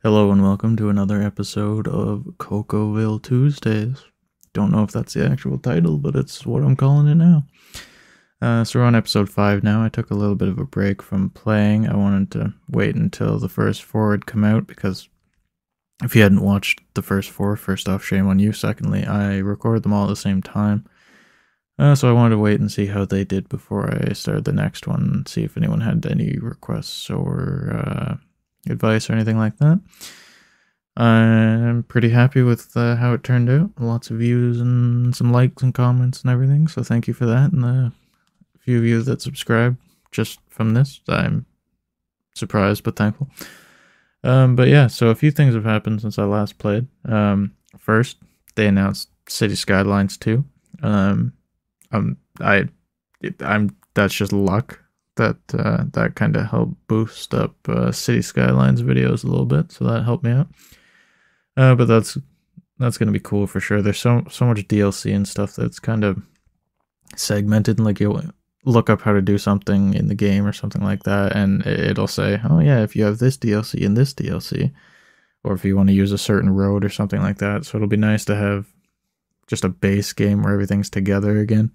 Hello and welcome to another episode of CoCoville Tuesdays. Don't know if that's the actual title, but it's what I'm calling it now. So we're on episode 5 now. I took a little bit of a break from playing. I wanted to wait until the first 4 had come out because if you hadn't watched the first 4, first off, shame on you. Secondly, I recorded them all at the same time. So I wanted to wait and see how they did before I started the next one and see if anyone had any requests or advice or anything like that. I'm pretty happy with how it turned out. Lots of views and some likes and comments and everything, so thank you for that. And the few of you that subscribed just from this, I'm surprised but thankful. But yeah, so a few things have happened since I last played. First, they announced City Skylines 2. That's just luck that kind of helped boost up City Skylines videos a little bit, so that helped me out. But that's gonna be cool for sure. There's so much DLC and stuff that's kind of segmented, and like you'll look up how to do something in the game or something like that, and it'll say, oh yeah, if you have this DLC and this DLC, or if you want to use a certain road or something like that. So it'll be nice to have just a base game where everything's together again.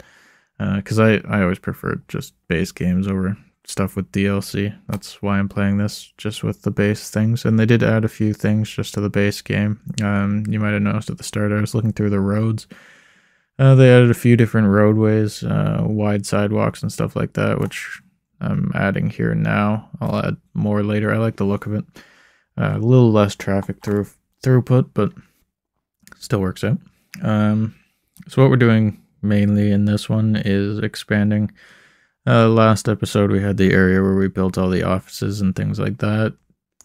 Because I always preferred just base games over stuff with DLC. That's why I'm playing this, just with the base things. And they did add a few things just to the base game. You might have noticed at the start I was looking through the roads. They added a few different roadways, wide sidewalks and stuff like that, which I'm adding here now. I'll add more later. I like the look of it. A little less traffic throughput, but still works out. So what we're doing mainly in this one is expanding. Last episode we had the area where we built all the offices and things like that.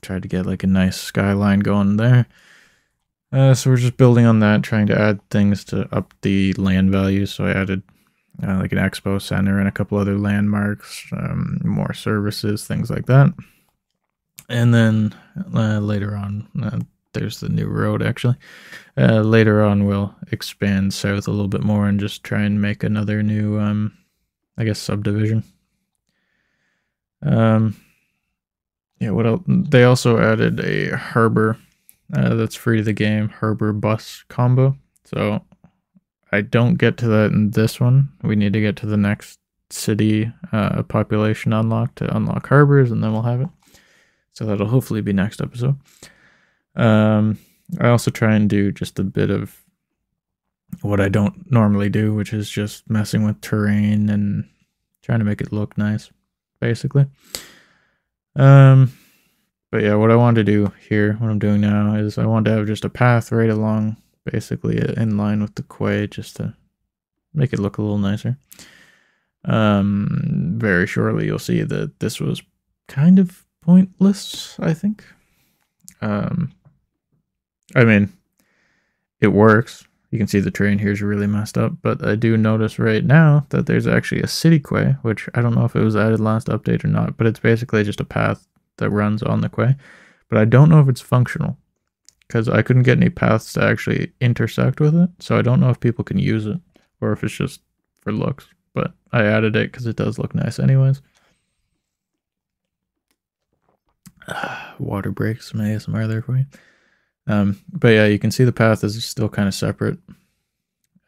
Tried to get like a nice skyline going there. So we're just building on that, trying to add things to up the land values. So I added like an expo center and a couple other landmarks, more services, things like that. And then later on, there's the new road actually. Later on we'll expand south a little bit more and just try and make another new I guess subdivision. Yeah, what else? They also added a harbor that's free to the game, harbor bus combo. So I don't get to that in this one. We need to get to the next city population unlock to unlock harbors, and then we'll have it. So that'll hopefully be next episode. I also try and do just a bit of what I don't normally do, which is just messing with terrain and trying to make it look nice, basically. But yeah, what I want to do here, what I'm doing now, is I want to have just a path right along, basically in line with the quay, just to make it look a little nicer. Very shortly you'll see that this was kind of pointless, I think. I mean, it works. You can see the train here is really messed up, but I do notice right now that there's actually a city quay, which I don't know if it was added last update or not, but it's basically just a path that runs on the quay. But I don't know if it's functional, because I couldn't get any paths to actually intersect with it, so I don't know if people can use it, or if it's just for looks, but I added it because it does look nice anyways. Water breaks, some ASMR there for you. But yeah, you can see the path is still kind of separate.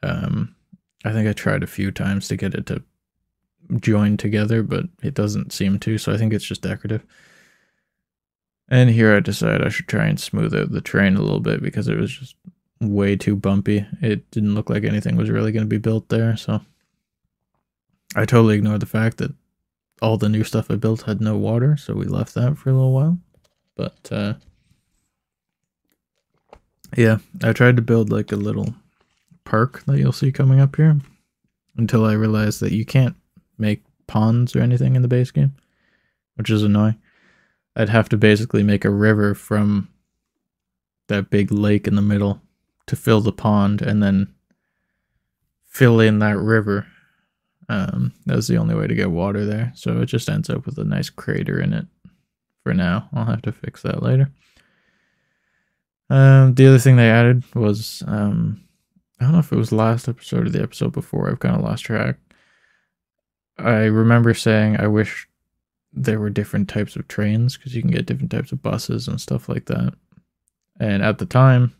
I think I tried a few times to get it to join together, but it doesn't seem to, so I think it's just decorative. And here I decided I should try and smooth out the terrain a little bit because it was just way too bumpy. It didn't look like anything was really going to be built there, so I totally ignored the fact that all the new stuff I built had no water, so we left that for a little while. But yeah, I tried to build like a little park that you'll see coming up here until I realized that you can't make ponds or anything in the base game, which is annoying. I'd have to basically make a river from that big lake in the middle to fill the pond and then fill in that river. That's the only way to get water there, so it just ends up with a nice crater in it for now. I'll have to fix that later. The other thing they added was, I don't know if it was last episode or the episode before, I've kind of lost track. I remember saying I wish there were different types of trains, because you can get different types of buses and stuff like that. And at the time,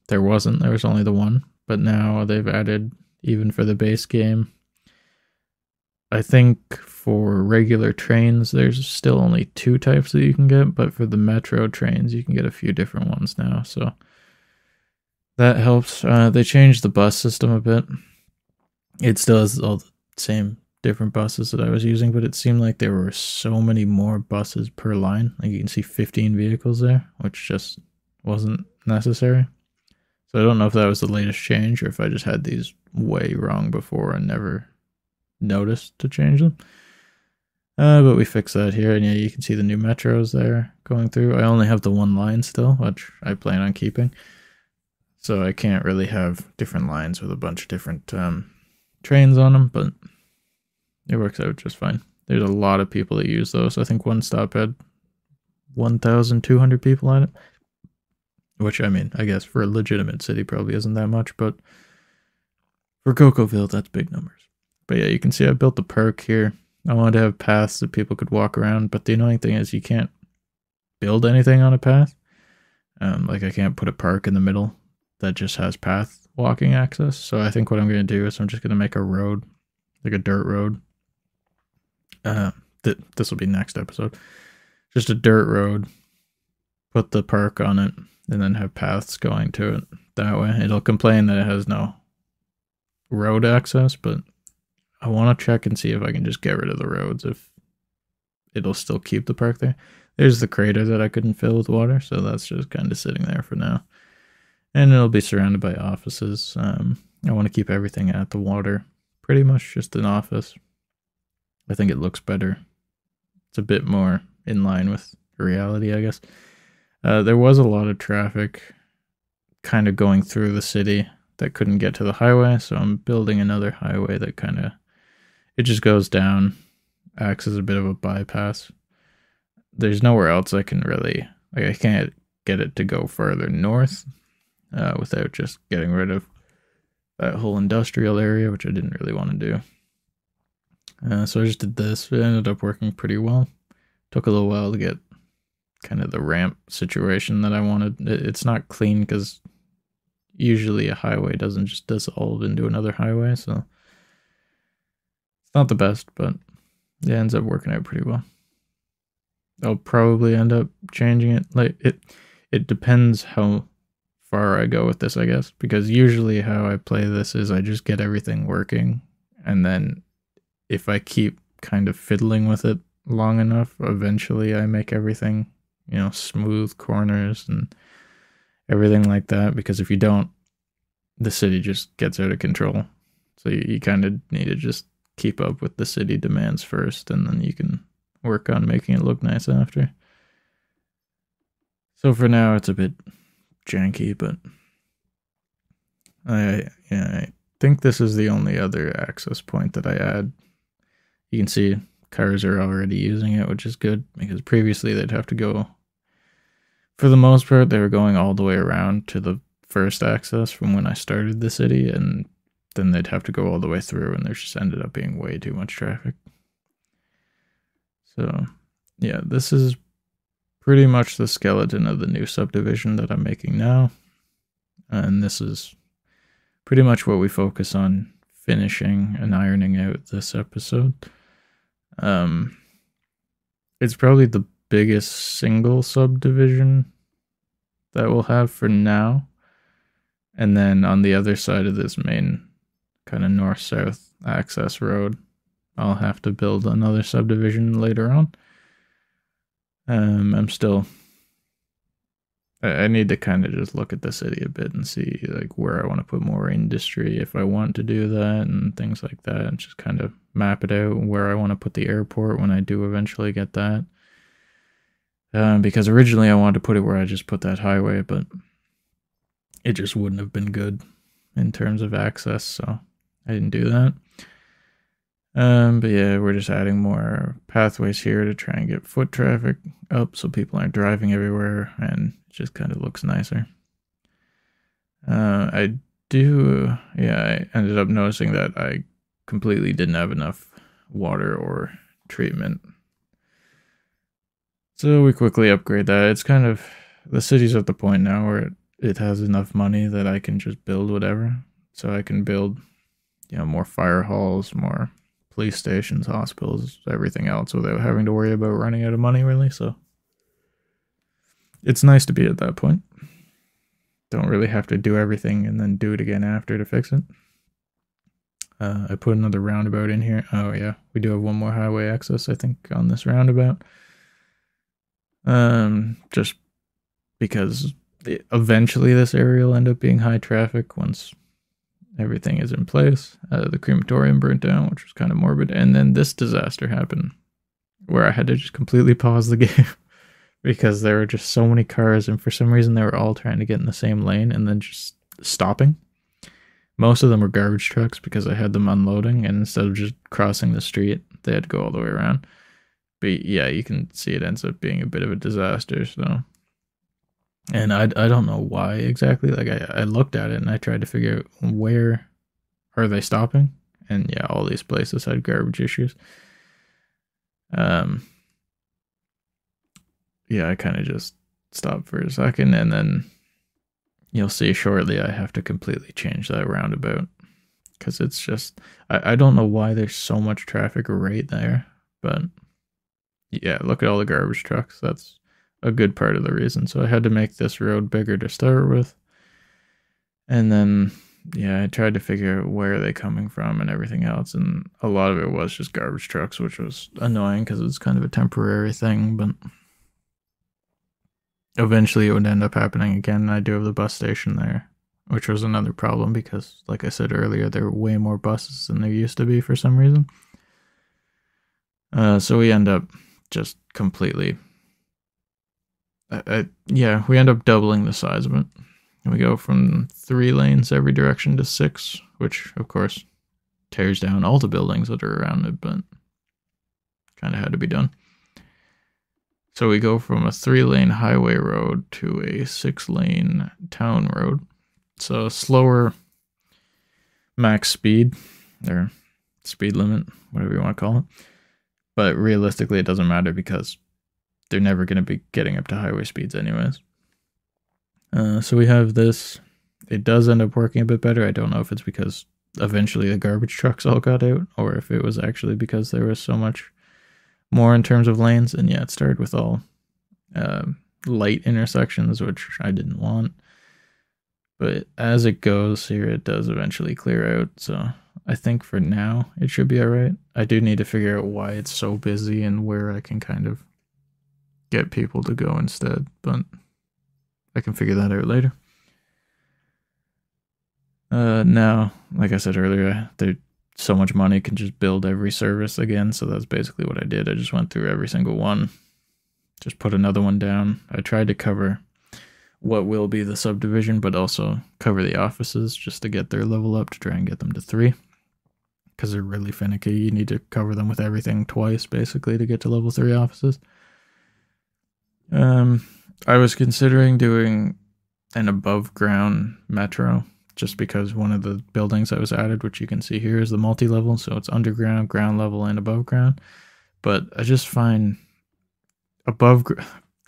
there wasn't. There was only the one. But now they've added, even for the base game, I think for regular trains, there's still only 2 types that you can get. But for the metro trains, you can get a few different ones now. So that helps. They changed the bus system a bit. It still has all the same different buses that I was using, but it seemed like there were so many more buses per line. Like you can see 15 vehicles there, which just wasn't necessary. So I don't know if that was the latest change or if I just had these way wrong before and never noticed to change them. But we fixed that here, and yeah, you can see the new metros there going through. I only have the one line still, which I plan on keeping. So I can't really have different lines with a bunch of different trains on them, but it works out just fine. There's a lot of people that use those. I think one stop had 1,200 people on it, which, I mean, I guess for a legitimate city probably isn't that much, but for CoCoville, that's big numbers. But yeah, you can see I built the perk here. I wanted to have paths that people could walk around, but the annoying thing is you can't build anything on a path. Like I can't put a park in the middle that just has path walking access. So I think what I'm going to do is I'm just going to make a road, like a dirt road. This will be next episode. Just a dirt road, put the park on it, and then have paths going to it. That way it'll complain that it has no road access, but I want to check and see if I can just get rid of the roads, if it'll still keep the park there. There's the crater that I couldn't fill with water, so that's just kind of sitting there for now. And it'll be surrounded by offices. I want to keep everything at the water. Pretty much just an office. I think it looks better. It's a bit more in line with reality, I guess. There was a lot of traffic kind of going through the city that couldn't get to the highway, so I'm building another highway that kind of, it just goes down, acts as a bit of a bypass. There's nowhere else I can really, like I can't get it to go further north without just getting rid of that whole industrial area, which I didn't really want to do. So I just did this. It ended up working pretty well. Took a little while to get kind of the ramp situation that I wanted. It's not clean because usually a highway doesn't just dissolve into another highway, so it's not the best, but it ends up working out pretty well. I'll probably end up changing it. Like it depends how far I go with this, I guess, because usually how I play this is I just get everything working, and then if I keep kind of fiddling with it long enough, eventually I make everything, you know, smooth corners and everything like that, because if you don't, the city just gets out of control. So you kind of need to just keep up with the city demands first, and then you can work on making it look nice after. So for now it's a bit janky, but I think this is the only other access point that I add. You can see cars are already using it, which is good, because previously they'd have to go, for the most part, they were going all the way around to the first access from when I started the city, and then they'd have to go all the way through, and there just ended up being way too much traffic. So yeah, this is pretty much the skeleton of the new subdivision that I'm making now, and this is pretty much what we focus on finishing and ironing out this episode. It's probably the biggest single subdivision that we'll have for now. And then on the other side of this main kind of north-south access road, I'll have to build another subdivision later on. I need to kind of just look at the city a bit and see like where I want to put more industry, if I want to do that, and things like that, and just kind of map it out where I want to put the airport when I do eventually get that. Because originally I wanted to put it where I just put that highway, but it just wouldn't have been good in terms of access, so I didn't do that. But yeah, we're just adding more pathways here to try and get foot traffic up so people aren't driving everywhere, and it just kind of looks nicer. I ended up noticing that I completely didn't have enough water or treatment. So we quickly upgrade that. It's kind of the city's at the point now where it has enough money that I can just build whatever. So I can build, more fire halls, more police stations, hospitals, everything else without having to worry about running out of money, really. So it's nice to be at that point. Don't really have to do everything and then do it again after to fix it. I put another roundabout in here. Oh yeah, we do have one more highway access, I think, on this roundabout. Just because eventually this area will end up being high traffic once everything is in place. The crematorium burnt down, which was kind of morbid, and then this disaster happened where I had to just completely pause the game because there were just so many cars, and for some reason they were all trying to get in the same lane and then just stopping. Most of them were garbage trucks because I had them unloading, and instead of just crossing the street, they had to go all the way around. But yeah, you can see it ends up being a bit of a disaster. So, and I don't know why exactly. Like I looked at it and I tried to figure out where are they stopping, and yeah, all these places had garbage issues. Yeah, I kind of just stopped for a second, and then you'll see shortly I have to completely change that roundabout because it's just I don't know why there's so much traffic right there, but yeah, look at all the garbage trucks. That's a good part of the reason. So I had to make this road bigger to start with, and then yeah, I tried to figure out where are they coming from and everything else, and a lot of it was just garbage trucks, which was annoying because it's kind of a temporary thing, but eventually it would end up happening again. I do have the bus station there, which was another problem because, like I said earlier, there were way more buses than there used to be for some reason. So we end up just completely... we end up doubling the size of it. And we go from 3 lanes every direction to 6, which, of course, tears down all the buildings that are around it, but kind of had to be done. So we go from a 3-lane highway road to a 6-lane town road. So slower max speed, or speed limit, whatever you want to call it. But realistically, it doesn't matter because they're never going to be getting up to highway speeds anyways. So we have this. It does end up working a bit better. I don't know if it's because eventually the garbage trucks all got out, or if it was actually because there was so much more in terms of lanes. And yeah, it started with all light intersections, which I didn't want. But as it goes here, it does eventually clear out. So I think for now, it should be alright. I do need to figure out why it's so busy and where I can kind of get people to go instead. But I can figure that out later. Now, like I said earlier, there's so much money can just build every service again. So that's basically what I did. I just went through every single one. Just put another one down. I tried to cover what will be the subdivision, but also cover the offices just to get their level up to try and get them to 3. Because they're really finicky. You need to cover them with everything twice, basically, to get to level 3 offices. I was considering doing an above-ground metro, just because one of the buildings that was added, which you can see here, is the multi-level, so it's underground, ground level, and above ground. But I just find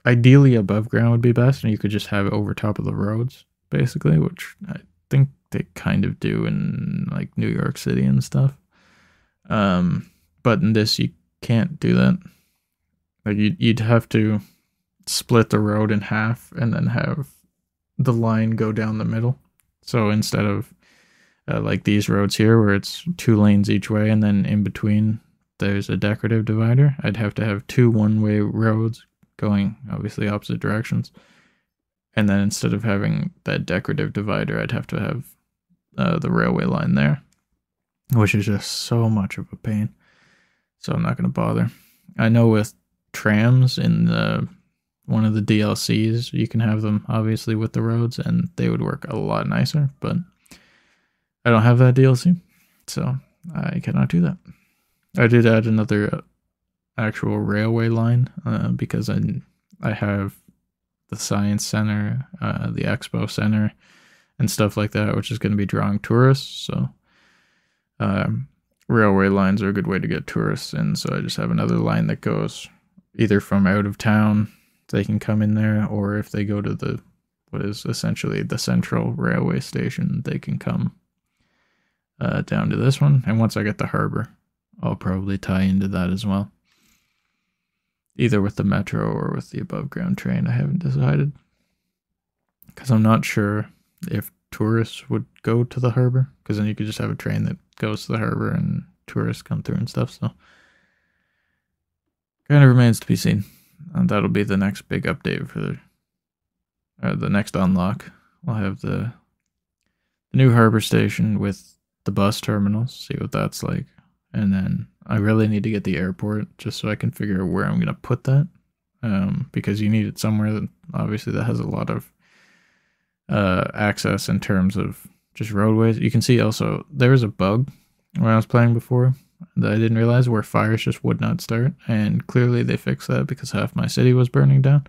ideally above ground would be best, and you could just have it over top of the roads, basically, which I think they kind of do in like New York City and stuff. But in this, you can't do that. Like you'd have to split the road in half and then have the line go down the middle. So instead of like these roads here where it's 2 lanes each way and then in between there's a decorative divider, I'd have to have 2 one-way roads going obviously opposite directions. And then instead of having that decorative divider, I'd have to have the railway line there, which is just so much of a pain. So I'm not going to bother. I know with trams in one of the DLCs, you can have them obviously with the roads and they would work a lot nicer, but I don't have that DLC, so I cannot do that. I did add another actual railway line because I have the Science Center, the Expo Center, and stuff like that, which is going to be drawing tourists, so railway lines are a good way to get tourists in, so I just have another line that goes either from out of town they can come in there, or if they go to the what is essentially the central railway station, they can come down to this one. And once I get the harbor, I'll probably tie into that as well. Either with the metro or with the above ground train, I haven't decided. Because I'm not sure if tourists would go to the harbor, because then you could just have a train that goes to the harbor and tourists come through and stuff, so kind of remains to be seen. And that'll be the next big update for the next unlock. We'll have the new harbor station with the bus terminals, see what that's like. And then I really need to get the airport just so I can figure out where I'm going to put that. Because you need it somewhere that obviously that has a lot of access in terms of just roadways. You can see also there was a bug when I was playing before that I didn't realize, where fires just would not start. And clearly they fixed that because half my city was burning down.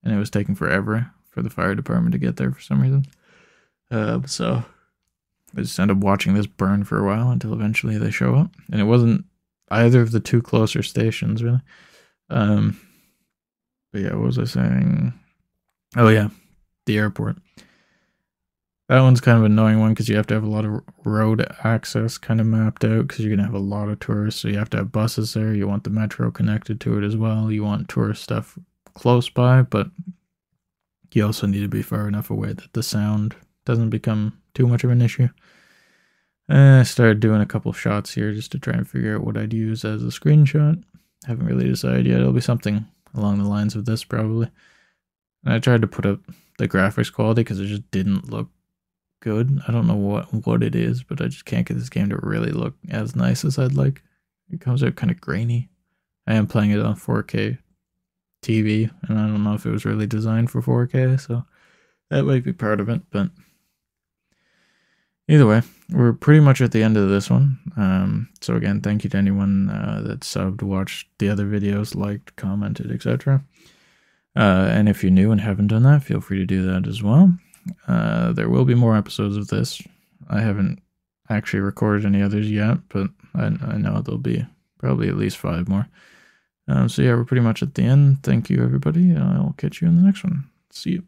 And it was taking forever for the fire department to get there for some reason. So I just ended up watching this burn for a while until eventually they show up. And it wasn't either of the two closer stations, really. But yeah, what was I saying? Oh yeah, the airport. That one's kind of an annoying one because you have to have a lot of road access kind of mapped out, because you're going to have a lot of tourists. So you have to have buses there. You want the metro connected to it as well. You want tourist stuff close by, but you also need to be far enough away that the sound doesn't become too much of an issue. I started doing a couple shots here just to try and figure out what I'd use as a screenshot. Haven't really decided yet. It'll be something along the lines of this probably. And I tried to put up the graphics quality because it just didn't look good. I don't know what it is, but I just can't get this game to really look as nice as I'd like. It comes out kind of grainy. I am playing it on 4K TV, and I don't know if it was really designed for 4K, so that might be part of it, but either way, we're pretty much at the end of this one. So again, thank you to anyone that subbed, watched the other videos, liked, commented, etc. And if you're new and haven't done that, feel free to do that as well. There will be more episodes of this. I haven't actually recorded any others yet, but I know there'll be probably at least 5 more. So yeah, we're pretty much at the end. Thank you, everybody, and I'll catch you in the next one. See you.